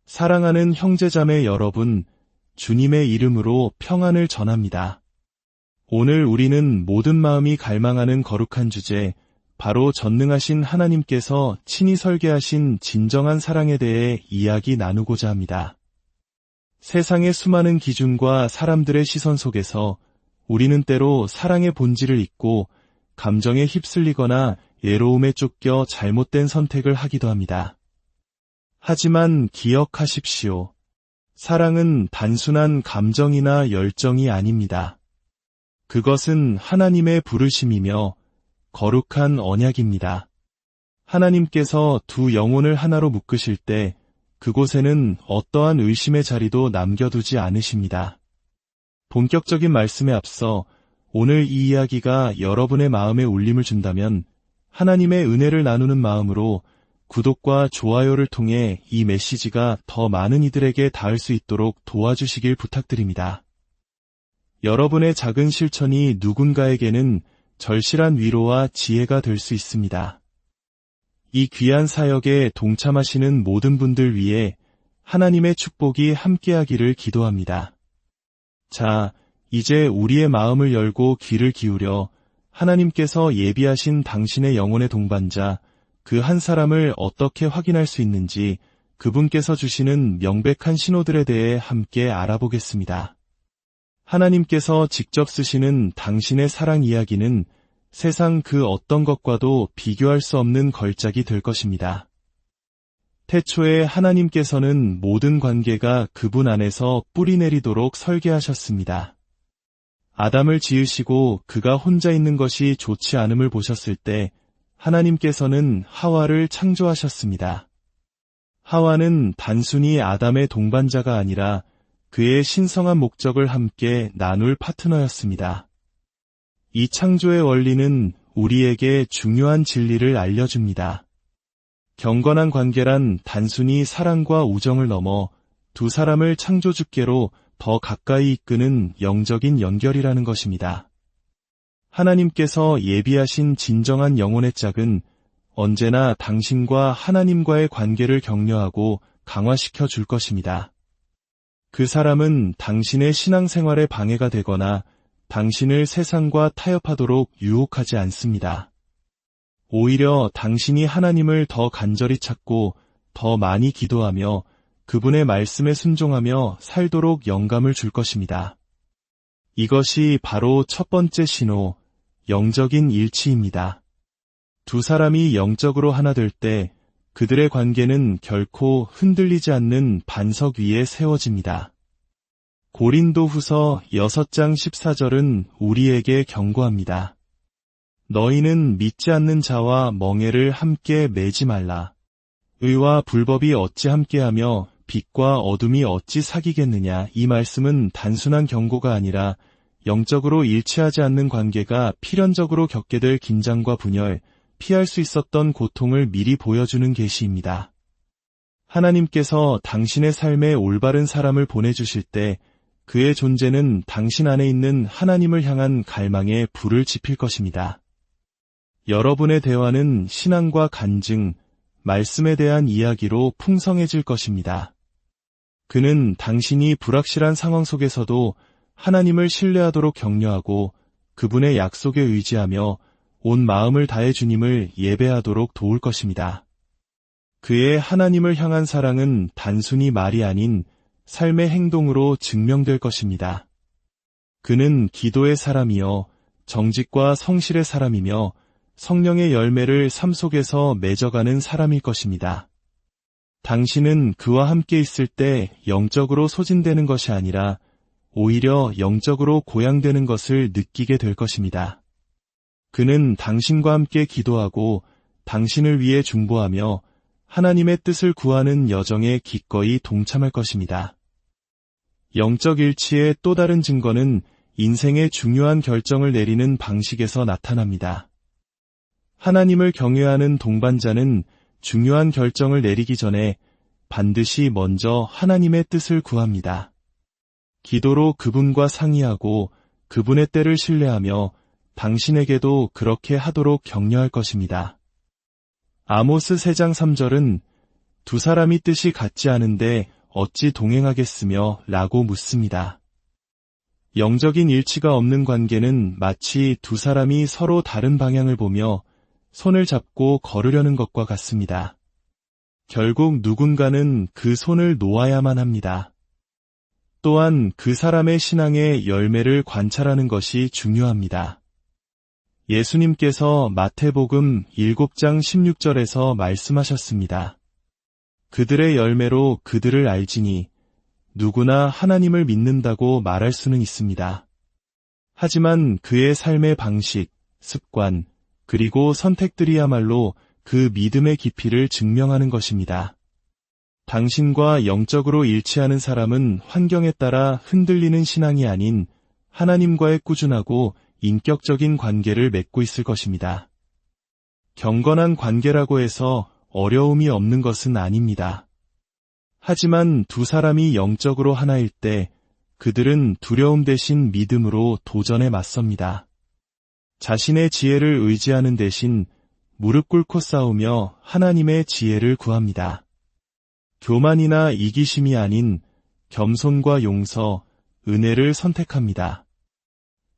사랑하는 형제자매 여러분, 주님의 이름으로 평안을 전합니다. 오늘 우리는 모든 마음이 갈망하는 거룩한 주제, 바로 전능하신 하나님께서 친히 설계하신 진정한 사랑에 대해 이야기 나누고자 합니다. 세상의 수많은 기준과 사람들의 시선 속에서 우리는 때로 사랑의 본질을 잊고 감정에 휩쓸리거나 예로움에 쫓겨 잘못된 선택을 하기도 합니다. 하지만 기억하십시오. 사랑은 단순한 감정이나 열정이 아닙니다. 그것은 하나님의 부르심이며 거룩한 언약입니다. 하나님께서 두 영혼을 하나로 묶으실 때 그곳에는 어떠한 의심의 자리도 남겨두지 않으십니다. 본격적인 말씀에 앞서 오늘 이 이야기가 여러분의 마음에 울림을 준다면 하나님의 은혜를 나누는 마음으로 구독과 좋아요를 통해 이 메시지가 더 많은 이들에게 닿을 수 있도록 도와주시길 부탁드립니다. 여러분의 작은 실천이 누군가에게는 절실한 위로와 지혜가 될 수 있습니다. 이 귀한 사역에 동참하시는 모든 분들 위해 하나님의 축복이 함께하기를 기도합니다. 자, 이제 우리의 마음을 열고 귀를 기울여 하나님께서 예비하신 당신의 영혼의 동반자, 그 한 사람을 어떻게 확인할 수 있는지 그분께서 주시는 명백한 신호들에 대해 함께 알아보겠습니다. 하나님께서 직접 쓰시는 당신의 사랑 이야기는 세상 그 어떤 것과도 비교할 수 없는 걸작이 될 것입니다. 태초에 하나님께서는 모든 관계가 그분 안에서 뿌리내리도록 설계하셨습니다. 아담을 지으시고 그가 혼자 있는 것이 좋지 않음을 보셨을 때 하나님께서는 하와를 창조하셨습니다. 하와는 단순히 아담의 동반자가 아니라 그의 신성한 목적을 함께 나눌 파트너였습니다. 이 창조의 원리는 우리에게 중요한 진리를 알려줍니다. 경건한 관계란 단순히 사랑과 우정을 넘어 두 사람을 창조주께로 더 가까이 이끄는 영적인 연결이라는 것입니다. 하나님께서 예비하신 진정한 영혼의 짝은 언제나 당신과 하나님과의 관계를 격려하고 강화시켜 줄 것입니다. 그 사람은 당신의 신앙생활에 방해가 되거나 당신을 세상과 타협하도록 유혹하지 않습니다. 오히려 당신이 하나님을 더 간절히 찾고 더 많이 기도하며 그분의 말씀에 순종하며 살도록 영감을 줄 것입니다. 이것이 바로 첫 번째 신호, 영적인 일치입니다. 두 사람이 영적으로 하나 될 때 그들의 관계는 결코 흔들리지 않는 반석 위에 세워집니다. 고린도후서 6장 14절은 우리에게 경고합니다. 너희는 믿지 않는 자와 멍에를 함께 매지 말라. 의와 불법이 어찌 함께하며 빛과 어둠이 어찌 사귀겠느냐. 이 말씀은 단순한 경고가 아니라 영적으로 일치하지 않는 관계가 필연적으로 겪게 될 긴장과 분열, 피할 수 있었던 고통을 미리 보여주는 계시입니다. 하나님께서 당신의 삶에 올바른 사람을 보내주실 때 그의 존재는 당신 안에 있는 하나님을 향한 갈망에 불을 지필 것입니다. 여러분의 대화는 신앙과 간증, 말씀에 대한 이야기로 풍성해질 것입니다. 그는 당신이 불확실한 상황 속에서도 하나님을 신뢰하도록 격려하고 그분의 약속에 의지하며 온 마음을 다해 주님을 예배하도록 도울 것입니다. 그의 하나님을 향한 사랑은 단순히 말이 아닌 삶의 행동으로 증명될 것입니다. 그는 기도의 사람이요, 정직과 성실의 사람이며 성령의 열매를 삶 속에서 맺어가는 사람일 것입니다. 당신은 그와 함께 있을 때 영적으로 소진되는 것이 아니라 오히려 영적으로 고양되는 것을 느끼게 될 것입니다. 그는 당신과 함께 기도하고 당신을 위해 중보하며 하나님의 뜻을 구하는 여정에 기꺼이 동참할 것입니다. 영적 일치의 또 다른 증거는 인생의 중요한 결정을 내리는 방식에서 나타납니다. 하나님을 경외하는 동반자는 중요한 결정을 내리기 전에 반드시 먼저 하나님의 뜻을 구합니다. 기도로 그분과 상의하고 그분의 때를 신뢰하며 당신에게도 그렇게 하도록 격려할 것입니다. 아모스 3장 3절은 두 사람이 뜻이 같지 않은데 어찌 동행하겠으며 라고 묻습니다. 영적인 일치가 없는 관계는 마치 두 사람이 서로 다른 방향을 보며 손을 잡고 걸으려는 것과 같습니다. 결국 누군가는 그 손을 놓아야만 합니다. 또한 그 사람의 신앙의 열매를 관찰하는 것이 중요합니다. 예수님께서 마태복음 7장 16절에서 말씀하셨습니다. 그들의 열매로 그들을 알지니 누구나 하나님을 믿는다고 말할 수는 있습니다. 하지만 그의 삶의 방식, 습관, 그리고 선택들이야말로 그 믿음의 깊이를 증명하는 것입니다. 당신과 영적으로 일치하는 사람은 환경에 따라 흔들리는 신앙이 아닌 하나님과의 꾸준하고 인격적인 관계를 맺고 있을 것입니다. 경건한 관계라고 해서 어려움이 없는 것은 아닙니다. 하지만 두 사람이 영적으로 하나일 때 그들은 두려움 대신 믿음으로 도전에 맞섭니다. 자신의 지혜를 의지하는 대신 무릎 꿇고 싸우며 하나님의 지혜를 구합니다. 교만이나 이기심이 아닌 겸손과 용서, 은혜를 선택합니다.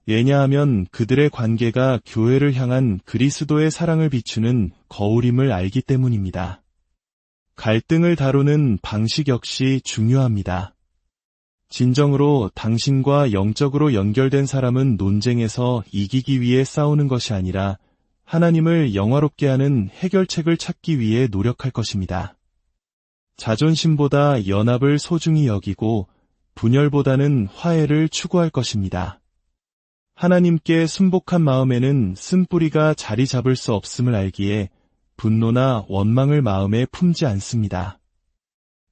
왜냐하면 그들의 관계가 교회를 향한 그리스도의 사랑을 비추는 거울임을 알기 때문입니다. 갈등을 다루는 방식 역시 중요합니다. 진정으로 당신과 영적으로 연결된 사람은 논쟁에서 이기기 위해 싸우는 것이 아니라 하나님을 영화롭게 하는 해결책을 찾기 위해 노력할 것입니다. 자존심보다 연합을 소중히 여기고 분열보다는 화해를 추구할 것입니다. 하나님께 순복한 마음에는 쓴뿌리가 자리 잡을 수 없음을 알기에 분노나 원망을 마음에 품지 않습니다.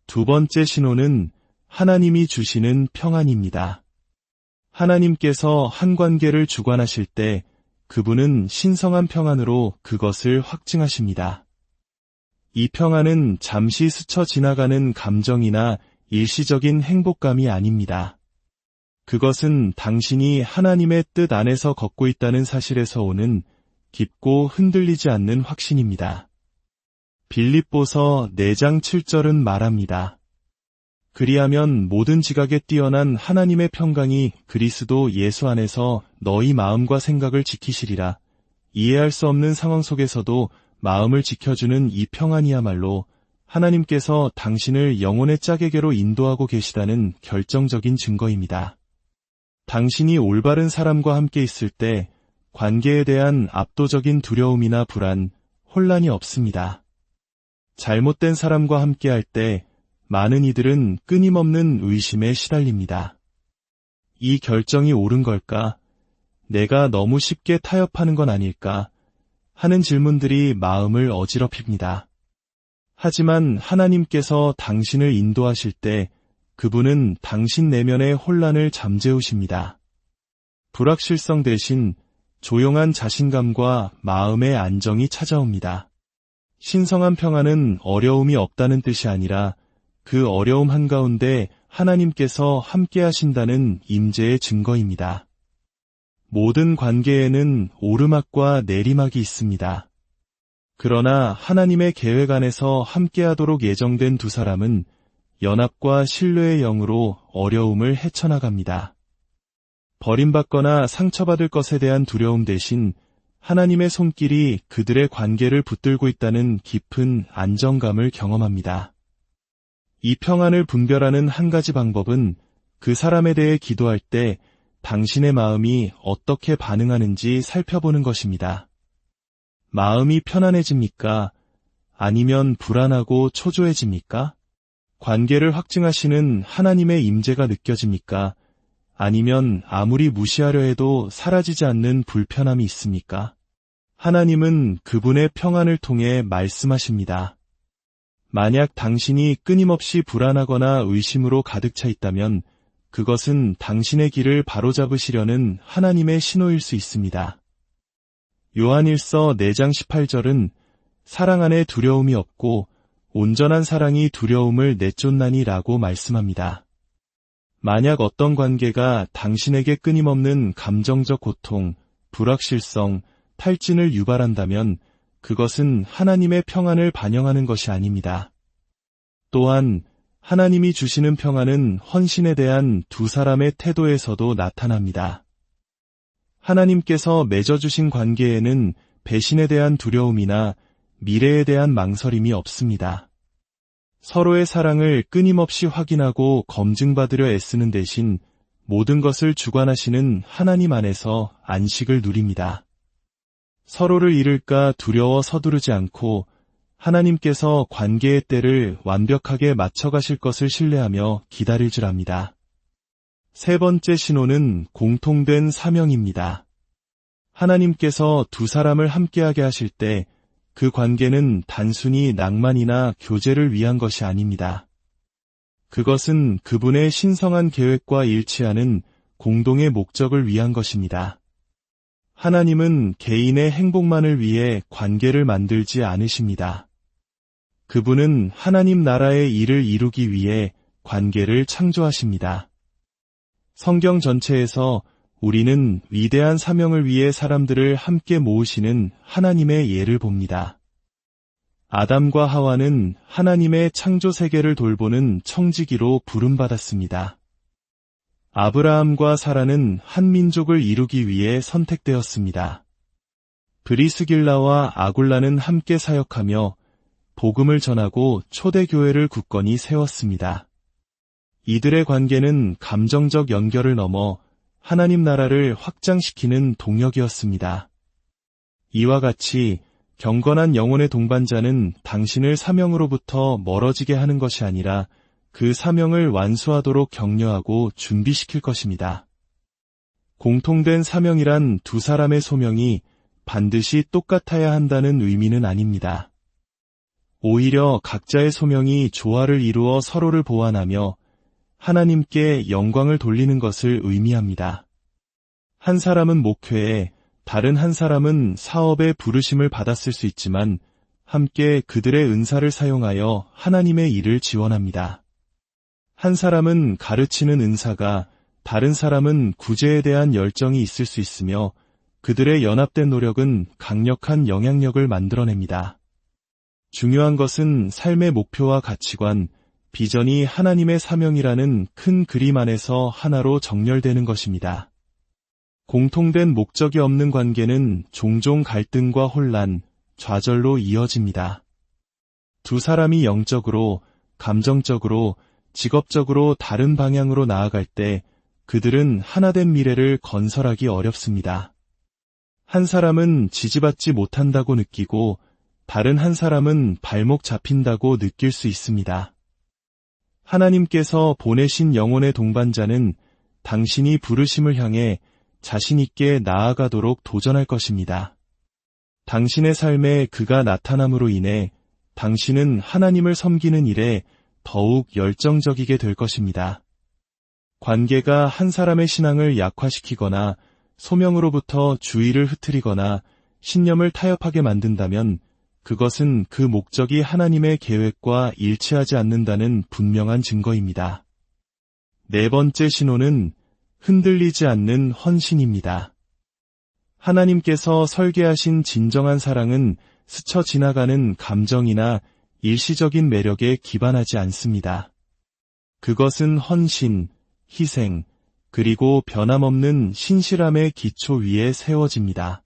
두 번째 신호는 하나님이 주시는 평안입니다. 하나님께서 한 관계를 주관하실 때 그분은 신성한 평안으로 그것을 확증하십니다. 이 평안은 잠시 스쳐 지나가는 감정이나 일시적인 행복감이 아닙니다. 그것은 당신이 하나님의 뜻 안에서 걷고 있다는 사실에서 오는 깊고 흔들리지 않는 확신입니다. 빌립보서 4장 7절은 말합니다. 그리하면 모든 지각에 뛰어난 하나님의 평강이 그리스도 예수 안에서 너희 마음과 생각을 지키시리라. 이해할 수 없는 상황 속에서도 마음을 지켜주는 이 평안이야말로 하나님께서 당신을 영혼의 짝에게로 인도하고 계시다는 결정적인 증거입니다. 당신이 올바른 사람과 함께 있을 때 관계에 대한 압도적인 두려움이나 불안, 혼란이 없습니다. 잘못된 사람과 함께할 때 많은 이들은 끊임없는 의심에 시달립니다. 이 결정이 옳은 걸까? 내가 너무 쉽게 타협하는 건 아닐까? 하는 질문들이 마음을 어지럽힙니다. 하지만 하나님께서 당신을 인도하실 때 그분은 당신 내면의 혼란을 잠재우십니다. 불확실성 대신 조용한 자신감과 마음의 안정이 찾아옵니다. 신성한 평안은 어려움이 없다는 뜻이 아니라 그 어려움 한가운데 하나님께서 함께 하신다는 임재의 증거입니다. 모든 관계에는 오르막과 내리막이 있습니다. 그러나 하나님의 계획 안에서 함께하도록 예정된 두 사람은 연합과 신뢰의 영으로 어려움을 헤쳐나갑니다. 버림받거나 상처받을 것에 대한 두려움 대신 하나님의 손길이 그들의 관계를 붙들고 있다는 깊은 안정감을 경험합니다. 이 평안을 분별하는 한 가지 방법은 그 사람에 대해 기도할 때 당신의 마음이 어떻게 반응하는지 살펴보는 것입니다. 마음이 편안해집니까? 아니면 불안하고 초조해집니까? 관계를 확증하시는 하나님의 임재가 느껴집니까? 아니면 아무리 무시하려 해도 사라지지 않는 불편함이 있습니까? 하나님은 그분의 평안을 통해 말씀하십니다. 만약 당신이 끊임없이 불안하거나 의심으로 가득 차 있다면 그것은 당신의 길을 바로잡으시려는 하나님의 신호일 수 있습니다. 요한일서 4장 18절은 사랑 안에 두려움이 없고 온전한 사랑이 두려움을 내쫓나니 라고 말씀합니다. 만약 어떤 관계가 당신에게 끊임없는 감정적 고통, 불확실성, 탈진을 유발한다면 그것은 하나님의 평안을 반영하는 것이 아닙니다. 또한 하나님이 주시는 평안은 헌신에 대한 두 사람의 태도에서도 나타납니다. 하나님께서 맺어주신 관계에는 배신에 대한 두려움이나 미래에 대한 망설임이 없습니다. 서로의 사랑을 끊임없이 확인하고 검증받으려 애쓰는 대신 모든 것을 주관하시는 하나님 안에서 안식을 누립니다. 서로를 잃을까 두려워 서두르지 않고 하나님께서 관계의 때를 완벽하게 맞춰가실 것을 신뢰하며 기다릴 줄 압니다. 세 번째 신호는 공통된 사명입니다. 하나님께서 두 사람을 함께하게 하실 때 그 관계는 단순히 낭만이나 교제를 위한 것이 아닙니다. 그것은 그분의 신성한 계획과 일치하는 공동의 목적을 위한 것입니다. 하나님은 개인의 행복만을 위해 관계를 만들지 않으십니다. 그분은 하나님 나라의 일을 이루기 위해 관계를 창조하십니다. 성경 전체에서 우리는 위대한 사명을 위해 사람들을 함께 모으시는 하나님의 예를 봅니다. 아담과 하와는 하나님의 창조 세계를 돌보는 청지기로 부름받았습니다. 아브라함과 사라는 한 민족을 이루기 위해 선택되었습니다. 브리스길라와 아굴라는 함께 사역하며 복음을 전하고 초대교회를 굳건히 세웠습니다. 이들의 관계는 감정적 연결을 넘어 하나님 나라를 확장시키는 동력이었습니다. 이와 같이 경건한 영혼의 동반자는 당신을 사명으로부터 멀어지게 하는 것이 아니라 그 사명을 완수하도록 격려하고 준비시킬 것입니다. 공통된 사명이란 두 사람의 소명이 반드시 똑같아야 한다는 의미는 아닙니다. 오히려 각자의 소명이 조화를 이루어 서로를 보완하며 하나님께 영광을 돌리는 것을 의미합니다. 한 사람은 목회에, 다른 한 사람은 사업에 부르심을 받았을 수 있지만 함께 그들의 은사를 사용하여 하나님의 일을 지원합니다. 한 사람은 가르치는 은사가, 다른 사람은 구제에 대한 열정이 있을 수 있으며 그들의 연합된 노력은 강력한 영향력을 만들어냅니다. 중요한 것은 삶의 목표와 가치관, 비전이 하나님의 사명이라는 큰 그림 안에서 하나로 정렬되는 것입니다. 공통된 목적이 없는 관계는 종종 갈등과 혼란, 좌절로 이어집니다. 두 사람이 영적으로, 감정적으로, 직업적으로 다른 방향으로 나아갈 때 그들은 하나된 미래를 건설하기 어렵습니다. 한 사람은 지지받지 못한다고 느끼고 다른 한 사람은 발목 잡힌다고 느낄 수 있습니다. 하나님께서 보내신 영혼의 동반자는 당신이 부르심을 향해 자신 있게 나아가도록 도전할 것입니다. 당신의 삶에 그가 나타남으로 인해 당신은 하나님을 섬기는 일에 더욱 열정적이게 될 것입니다. 관계가 한 사람의 신앙을 약화시키거나 소명으로부터 주의를 흐트리거나 신념을 타협하게 만든다면 그것은 그 목적이 하나님의 계획과 일치하지 않는다는 분명한 증거입니다. 네 번째 신호는 흔들리지 않는 헌신입니다. 하나님께서 설계하신 진정한 사랑은 스쳐 지나가는 감정이나 일시적인 매력에 기반하지 않습니다. 그것은 헌신, 희생, 그리고 변함없는 신실함의 기초 위에 세워집니다.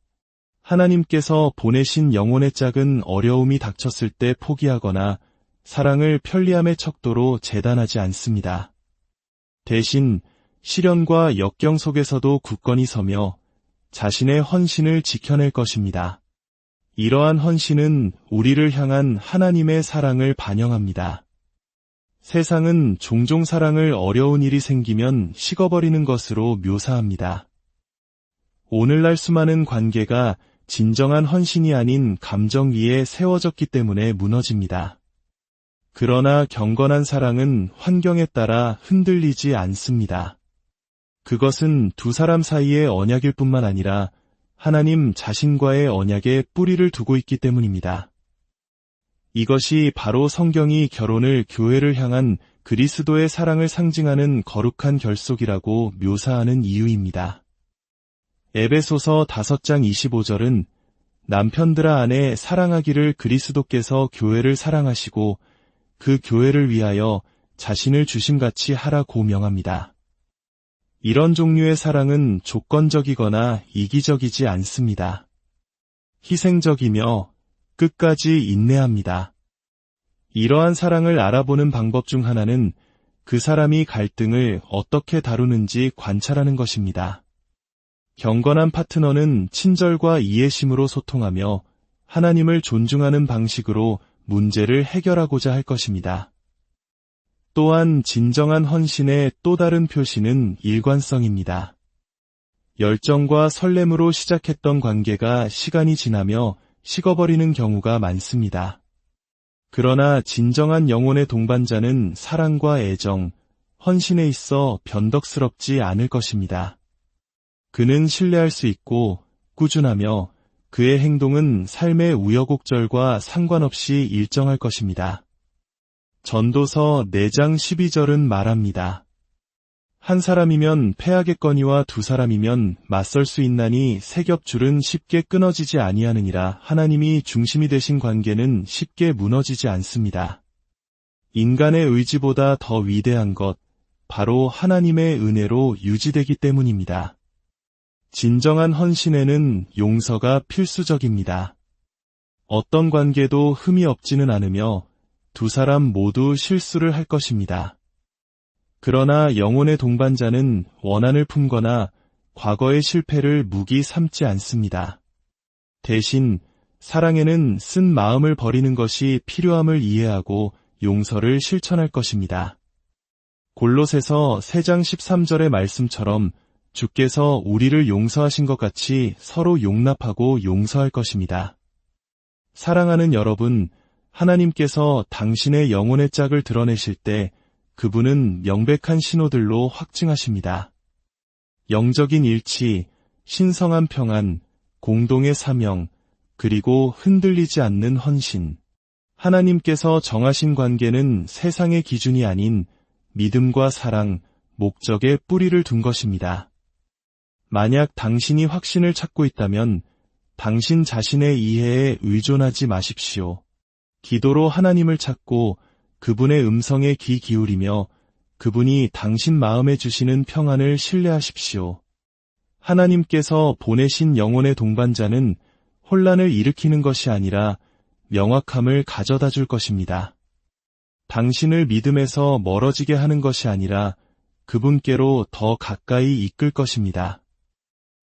하나님께서 보내신 영혼의 짝은 어려움이 닥쳤을 때 포기하거나 사랑을 편리함의 척도로 재단하지 않습니다. 대신 시련과 역경 속에서도 굳건히 서며 자신의 헌신을 지켜낼 것입니다. 이러한 헌신은 우리를 향한 하나님의 사랑을 반영합니다. 세상은 종종 사랑을 어려운 일이 생기면 식어버리는 것으로 묘사합니다. 오늘날 수많은 관계가 진정한 헌신이 아닌 감정 위에 세워졌기 때문에 무너집니다. 그러나 경건한 사랑은 환경에 따라 흔들리지 않습니다. 그것은 두 사람 사이의 언약일 뿐만 아니라 하나님 자신과의 언약에 뿌리를 두고 있기 때문입니다. 이것이 바로 성경이 결혼을 교회를 향한 그리스도의 사랑을 상징하는 거룩한 결속이라고 묘사하는 이유입니다. 에베소서 5장 25절은 남편들아 아내 사랑하기를 그리스도께서 교회를 사랑하시고 그 교회를 위하여 자신을 주심같이 하라고 명합니다. 이런 종류의 사랑은 조건적이거나 이기적이지 않습니다. 희생적이며 끝까지 인내합니다. 이러한 사랑을 알아보는 방법 중 하나는 그 사람이 갈등을 어떻게 다루는지 관찰하는 것입니다. 경건한 파트너는 친절과 이해심으로 소통하며 하나님을 존중하는 방식으로 문제를 해결하고자 할 것입니다. 또한 진정한 헌신의 또 다른 표시는 일관성입니다. 열정과 설렘으로 시작했던 관계가 시간이 지나며 식어버리는 경우가 많습니다. 그러나 진정한 영혼의 동반자는 사랑과 애정, 헌신에 있어 변덕스럽지 않을 것입니다. 그는 신뢰할 수 있고 꾸준하며 그의 행동은 삶의 우여곡절과 상관없이 일정할 것입니다. 전도서 4장 12절은 말합니다. 한 사람이면 패하겠거니와 두 사람이면 맞설 수 있나니 세 겹줄은 쉽게 끊어지지 아니하느니라. 하나님이 중심이 되신 관계는 쉽게 무너지지 않습니다. 인간의 의지보다 더 위대한 것, 바로 하나님의 은혜로 유지되기 때문입니다. 진정한 헌신에는 용서가 필수적입니다. 어떤 관계도 흠이 없지는 않으며 두 사람 모두 실수를 할 것입니다. 그러나 영혼의 동반자는 원한을 품거나 과거의 실패를 무기 삼지 않습니다. 대신 사랑에는 쓴 마음을 버리는 것이 필요함을 이해하고 용서를 실천할 것입니다. 골로새서 3장 13절의 말씀처럼 주께서 우리를 용서하신 것 같이 서로 용납하고 용서할 것입니다. 사랑하는 여러분, 하나님께서 당신의 영혼의 짝을 드러내실 때 그분은 명백한 신호들로 확증하십니다. 영적인 일치, 신성한 평안, 공동의 사명, 그리고 흔들리지 않는 헌신. 하나님께서 정하신 관계는 세상의 기준이 아닌 믿음과 사랑, 목적에 뿌리를 둔 것입니다. 만약 당신이 확신을 찾고 있다면 당신 자신의 이해에 의존하지 마십시오. 기도로 하나님을 찾고 그분의 음성에 귀 기울이며 그분이 당신 마음에 주시는 평안을 신뢰하십시오. 하나님께서 보내신 영혼의 동반자는 혼란을 일으키는 것이 아니라 명확함을 가져다 줄 것입니다. 당신을 믿음에서 멀어지게 하는 것이 아니라 그분께로 더 가까이 이끌 것입니다.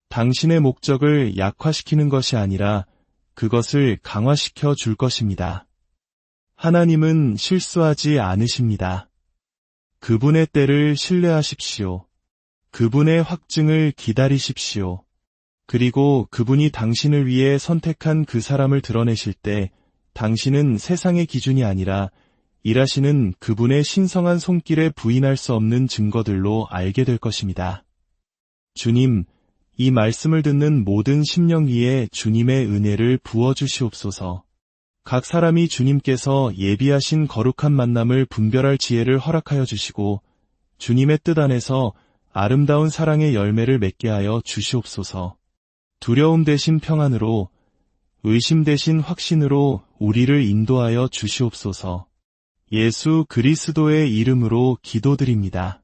당신의 목적을 약화시키는 것이 아니라 그것을 강화시켜 줄 것입니다. 하나님은 실수하지 않으십니다. 그분의 때를 신뢰하십시오. 그분의 확증을 기다리십시오. 그리고 그분이 당신을 위해 선택한 그 사람을 드러내실 때 당신은 세상의 기준이 아니라 일하시는 그분의 신성한 손길에 부인할 수 없는 증거들로 알게 될 것입니다. 주님, 이 말씀을 듣는 모든 심령 위에 주님의 은혜를 부어주시옵소서. 각 사람이 주님께서 예비하신 거룩한 만남을 분별할 지혜를 허락하여 주시고 주님의 뜻 안에서 아름다운 사랑의 열매를 맺게 하여 주시옵소서. 두려움 대신 평안으로, 의심 대신 확신으로 우리를 인도하여 주시옵소서. 예수 그리스도의 이름으로 기도드립니다.